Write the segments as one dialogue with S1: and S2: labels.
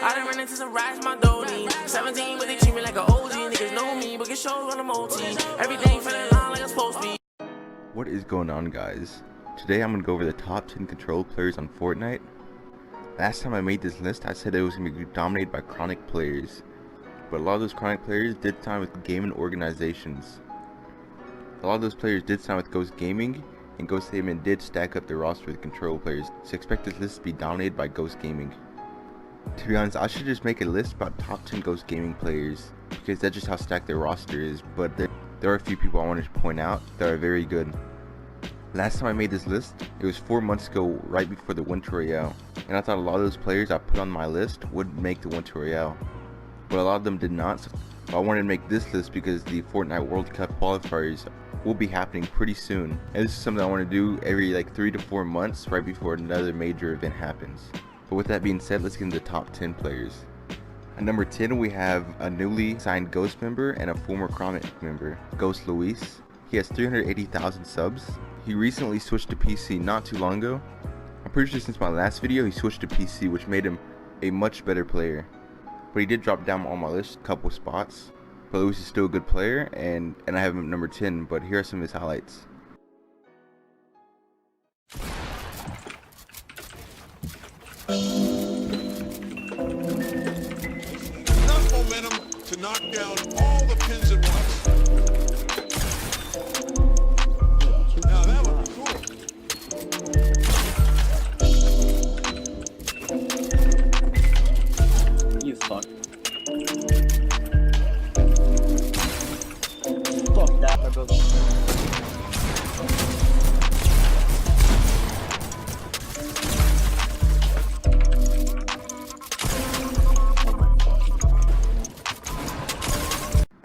S1: I done ran into some rides, my Dodie. 17, but they treat me like an OG. Niggas know me, but get shows on the multi. Everything fell in line like it's supposed to be.
S2: What is going on, guys? Today I'm going to go over the top 10 control players on Fortnite. Last time I made this list, I said it was going to be dominated by chronic players. But a lot of those chronic players did sign with gaming organizations. A lot of those players did sign with Ghost Gaming, and Ghost Gaming did stack up their roster with control players. So expect this list to be dominated by Ghost Gaming. To be honest, I should just make a list about top 10 Ghost Gaming players, because that's just how stacked their roster is. But there are a few people I wanted to point out that are very good. Last time I made this list, it was 4 months ago, right before the Winter Royale, and I thought a lot of those players I put on my list would make the Winter Royale, but a lot of them did not. So I wanted to make this list because the Fortnite World Cup qualifiers will be happening pretty soon, and this is something I want to do every like 3 to 4 months right before another major event happens. But with that being said, let's get into the top 10 players. At number 10, we have a newly signed Ghost member and a former Chronic member, Ghost Luis. He has 380,000 subs. He recently switched to PC not too long ago. I'm pretty sure since my last video he switched to PC, which made him a much better player. But he did drop down on my list a couple spots. But Luis is still a good player, and I have him at number 10, but here are some of his highlights.
S3: Enough momentum to knock down all the pins at once. Now that would be cool.
S4: You fuck. Fuck that, my brother.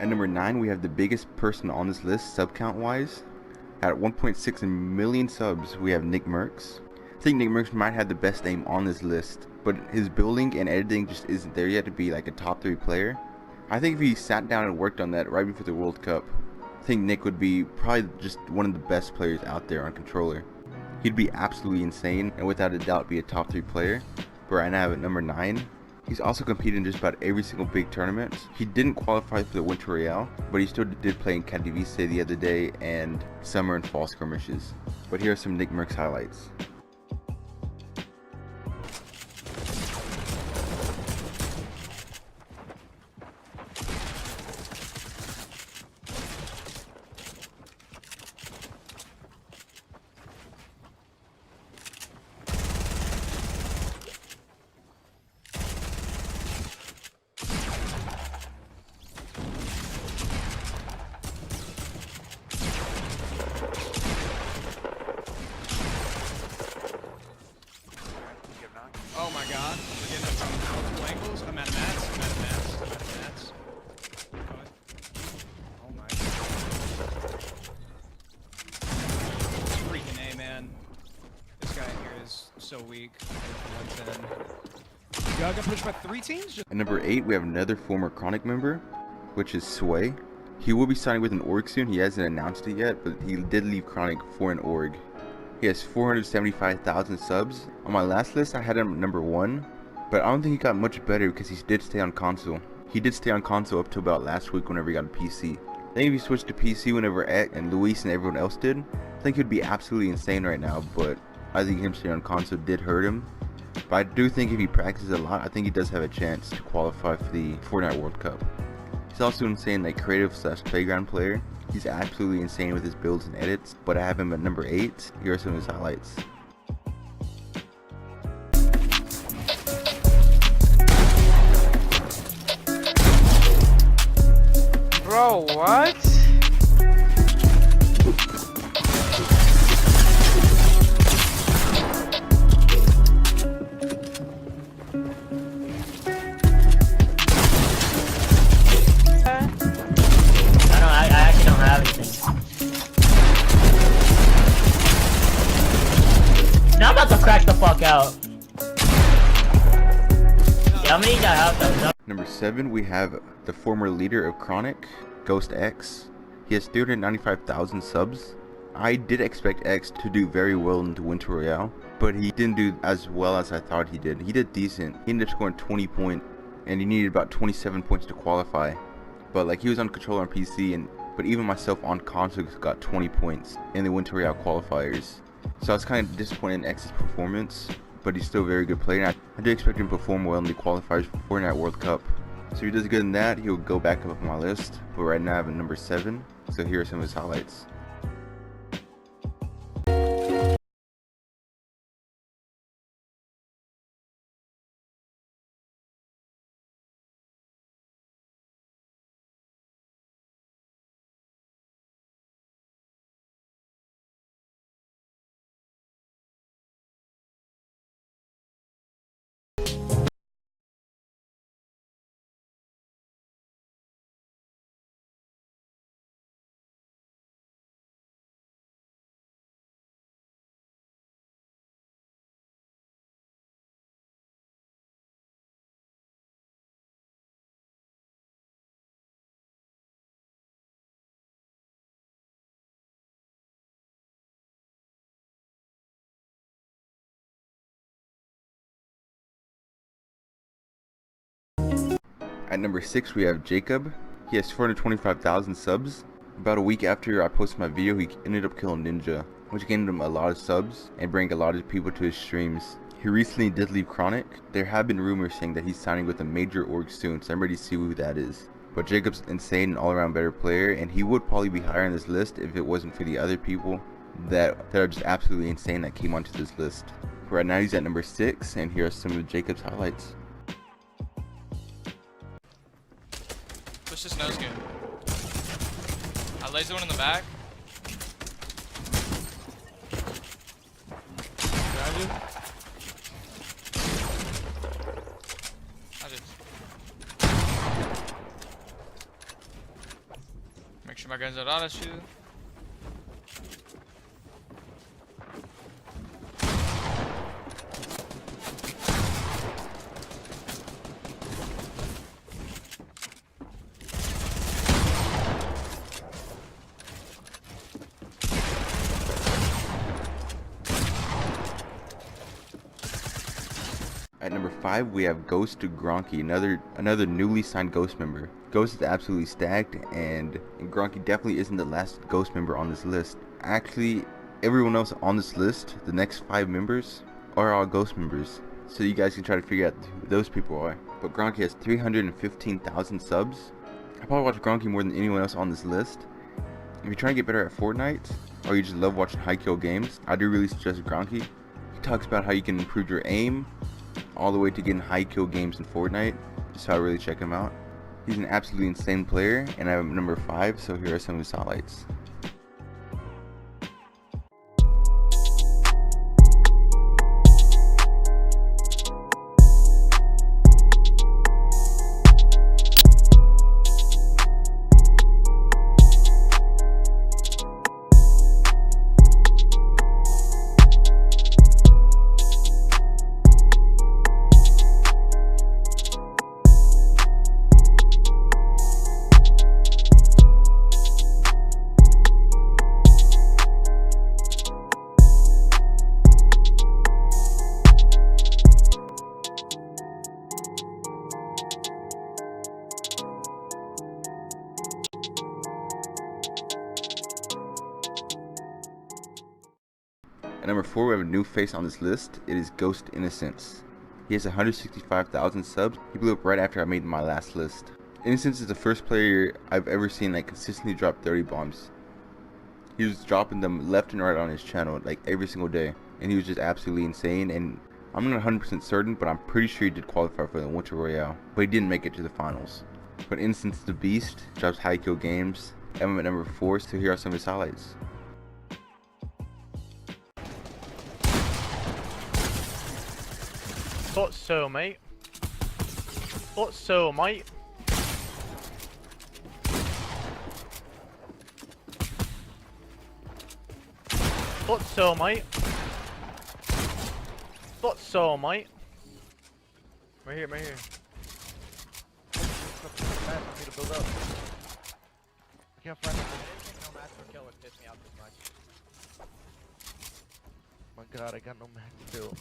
S2: At number 9, we have the biggest person on this list sub count wise. At 1.6 million subs, we have Nick Mercs. I think Nick Mercs might have the best aim on this list, but his building and editing just isn't there yet to be like a top 3 player. I think if he sat down and worked on that right before the World Cup, I think Nick would be probably just one of the best players out there on controller. He'd be absolutely insane and without a doubt be a top 3 player. But right now at number 9, he's also competed in just about every single big tournament. He didn't qualify for the Winter Royale, but he still did play in Katowice the other day and summer and fall skirmishes. But here are some Nick Mercs highlights.
S3: Oh my god, we're getting from multiple angles. I'm out of mats, I'm out of mats, I'm out of mats. Oh my god. Freaking A, man. This guy here is so weak. 110. Y'all got pushed by 3 teams?
S2: At number 8, we have another former Chronic member, which is Sway. He will be signing with an org soon. He hasn't announced it yet, but he did leave Chronic for an org. He has 475,000 subs. On my last list, I had him at number 1, but I don't think he got much better because he did stay on console. He did stay on console up till about last week whenever he got a PC. I think if he switched to PC whenever Ek and Luis and everyone else did, I think he'd be absolutely insane right now, but I think him staying on console did hurt him. But I do think if he practices a lot, I think he does have a chance to qualify for the Fortnite World Cup. He's also insane, like creative / playground player. He's absolutely insane with his builds and edits, but I have him at number 8. Here are some of his highlights.
S5: Bro, what?
S4: I actually don't have anything. Now I'm about to crack the fuck out. Yeah, how many did I have though?
S2: Number 7, we have the former leader of Chronic, Ghost X. He has 395,000 subs. I did expect X to do very well in the Winter Royale, but he didn't do as well as I thought he did. He did decent. He ended up scoring 20 points, and he needed about 27 points to qualify. But like, he was on controller on PC, but even myself on console got 20 points in the Winter Royale qualifiers. So I was kind of disappointed in X's performance, but he's still a very good player. And I do expect him to perform well in the qualifiers for Fortnite World Cup. So if he does good in that, he'll go back up on my list. But right now I have a number 7. So here are some of his highlights. At number 6 we have Jacob. He has 425,000 subs. About a week after I posted my video, he ended up killing Ninja, which gained him a lot of subs and bring a lot of people to his streams. He recently did leave Chronic. There have been rumors saying that he's signing with a major org soon, so I'm ready to see who that is. But Jacob's insane and all-around better player, and he would probably be higher on this list if it wasn't for the other people that are just absolutely insane that came onto this list. Right now he's at number 6, and here are some of Jacob's highlights.
S6: Push this nose good. I laser one in the back. Make sure my guns are out of shoot.
S2: At number 5 we have Ghost to Gronky, another newly signed Ghost member. Ghost is absolutely stacked, and Gronky definitely isn't the last Ghost member on this list. Actually, everyone else on this list, the next 5 members, are all Ghost members. So you guys can try to figure out who those people are. But Gronky has 315,000 subs. I probably watch Gronky more than anyone else on this list. If you're trying to get better at Fortnite, or you just love watching high kill games, I do really suggest Gronky. He talks about how you can improve your aim, all the way to getting high kill games in Fortnite, so I really check him out. He's an absolutely insane player, and I have number 5, so here are some of his highlights. At number 4, we have a new face on this list. It is Ghost Innocence. He has 165,000 subs. He blew up right after I made my last list. Innocence is the first player I've ever seen like consistently drop 30 bombs. He was dropping them left and right on his channel like every single day, and he was just absolutely insane. And I'm not 100% certain, but I'm pretty sure he did qualify for the Winter Royale, but he didn't make it to the finals. But Innocence is the beast, drops high kill games. I'm at number 4, so here are some of his highlights.
S5: Thought so, mate. Thought so, mate. Thought so, mate. Thought so, mate. Right here, right here. I need to build up. I can't find anything. No match or kill would piss me off this much. My god, I got no mag fill.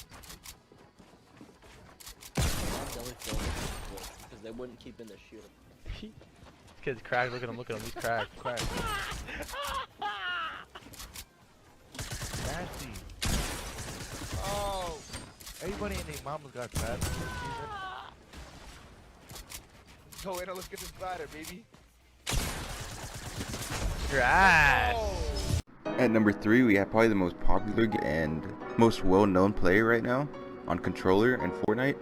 S7: Because they wouldn't keep in the shield.
S5: This kid's cracked. Look at him. Look at him. He's cracked. Cracked. Nasty.
S3: Oh!
S5: Everybody and their mama's got cracked this season.
S3: Go in and let's get this batter, baby.
S5: Your ass.
S2: At number 3, we have probably the most popular and most well-known player right now on controller and Fortnite.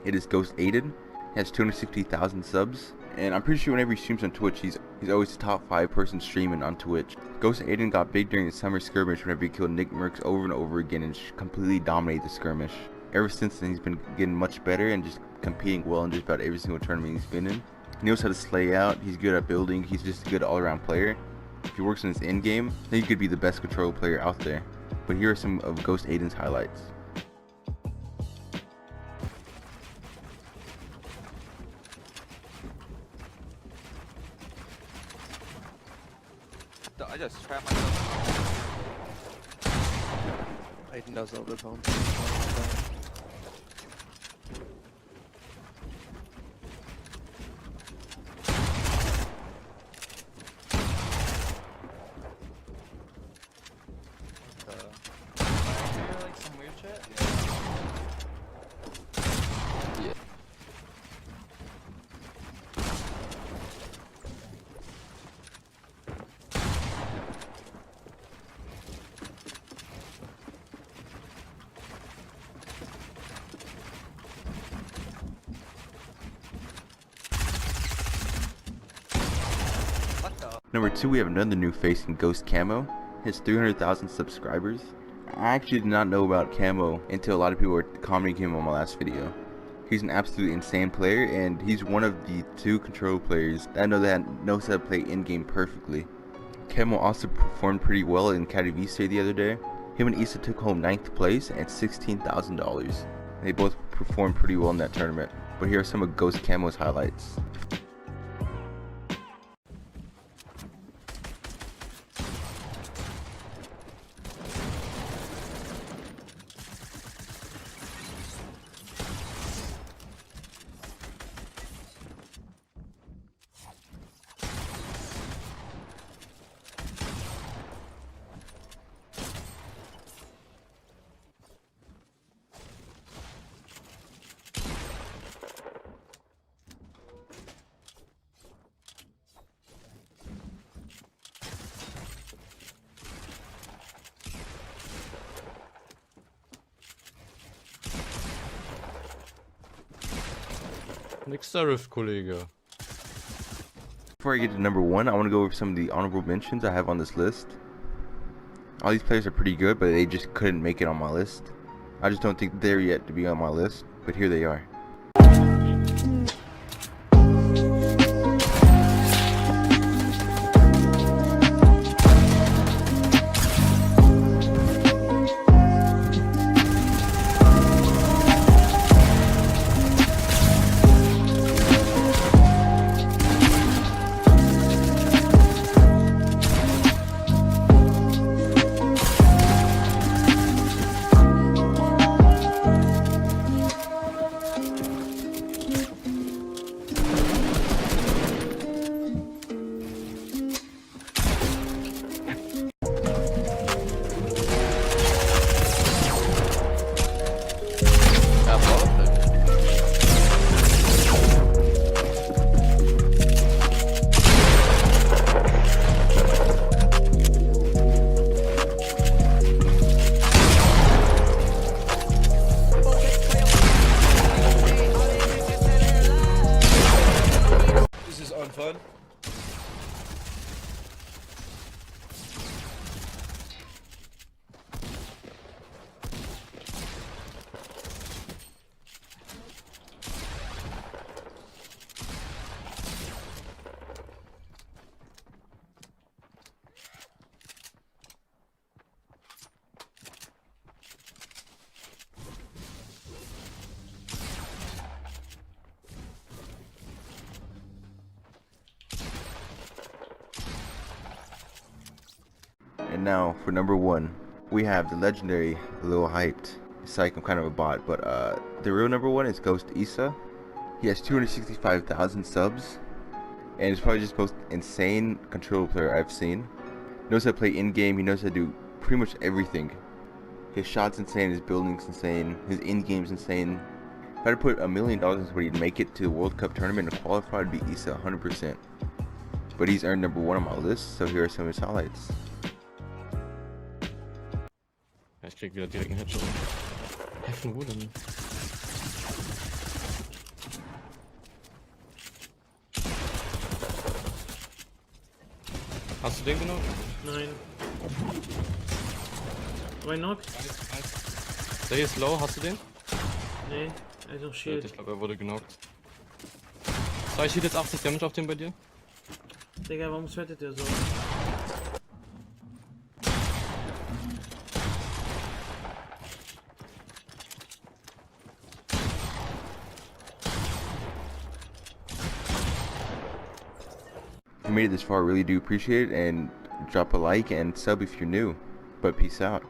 S2: It is Ghost Aiden. He has 260,000 subs, and I'm pretty sure whenever he streams on Twitch, he's always the top 5 person streaming on Twitch. Ghost Aiden got big during the summer skirmish whenever he killed Nick Mercs over and over again and completely dominated the skirmish. Ever since then, he's been getting much better and just competing well in just about every single tournament he's been in. He knows how to slay out. He's good at building. He's just a good all-around player. If he works in his end game, then he could be the best control player out there. But here are some of Ghost Aiden's highlights.
S8: I just trapped myself.
S7: Aiden does over the phone.
S8: Like some weird shit?
S7: Yeah.
S2: Number 2, we have another new face in Ghost Camo. He has 300,000 subscribers. I actually did not know about Camo until a lot of people were commenting him on my last video. He's an absolutely insane player, and he's one of the 2 control players that I know that knows how to play in-game perfectly. Camo also performed pretty well in Katowice the other day. Him and Issa took home 9th place and $16,000. They both performed pretty well in that tournament. But here are some of Ghost Camo's highlights.
S9: Nix da Rift, Kollege.
S2: Before I get to number 1, I want to go over some of the honorable mentions I have on this list. All these players are pretty good, but they just couldn't make it on my list. I just don't think they're yet to be on my list, but here they are.
S3: Fun.
S2: And now for number 1, we have the legendary Lil Hyped. Psych, I'm kind of a bot, but the real number 1 is Ghost Issa. He has 265,000 subs, and he's probably just the most insane controller player I've seen. He knows how to play in-game, he knows how to do pretty much everything. His shot's insane, his building's insane, his in-game's insane. If I had to put $1 million into what he'd make it to the World Cup tournament and qualify, it'd be Issa 100%. But he's earned number 1 on my list, so here are some of his highlights.
S9: Ja, ich krieg wieder direkt einen Headshot. Heffen, wo denn? Hast du den genommen?
S5: Nein. Why not?
S9: Nice. Der hier ist low, hast du den?
S5: Nee, er ist noch Shield.
S9: Ich glaube, er wurde genockt. 2 Shield jetzt 80 Damage auf den bei dir?
S5: Digga, warum sweatet der so?
S2: If you made it this far, I really do appreciate it, and drop a like and sub if you're new. But peace out.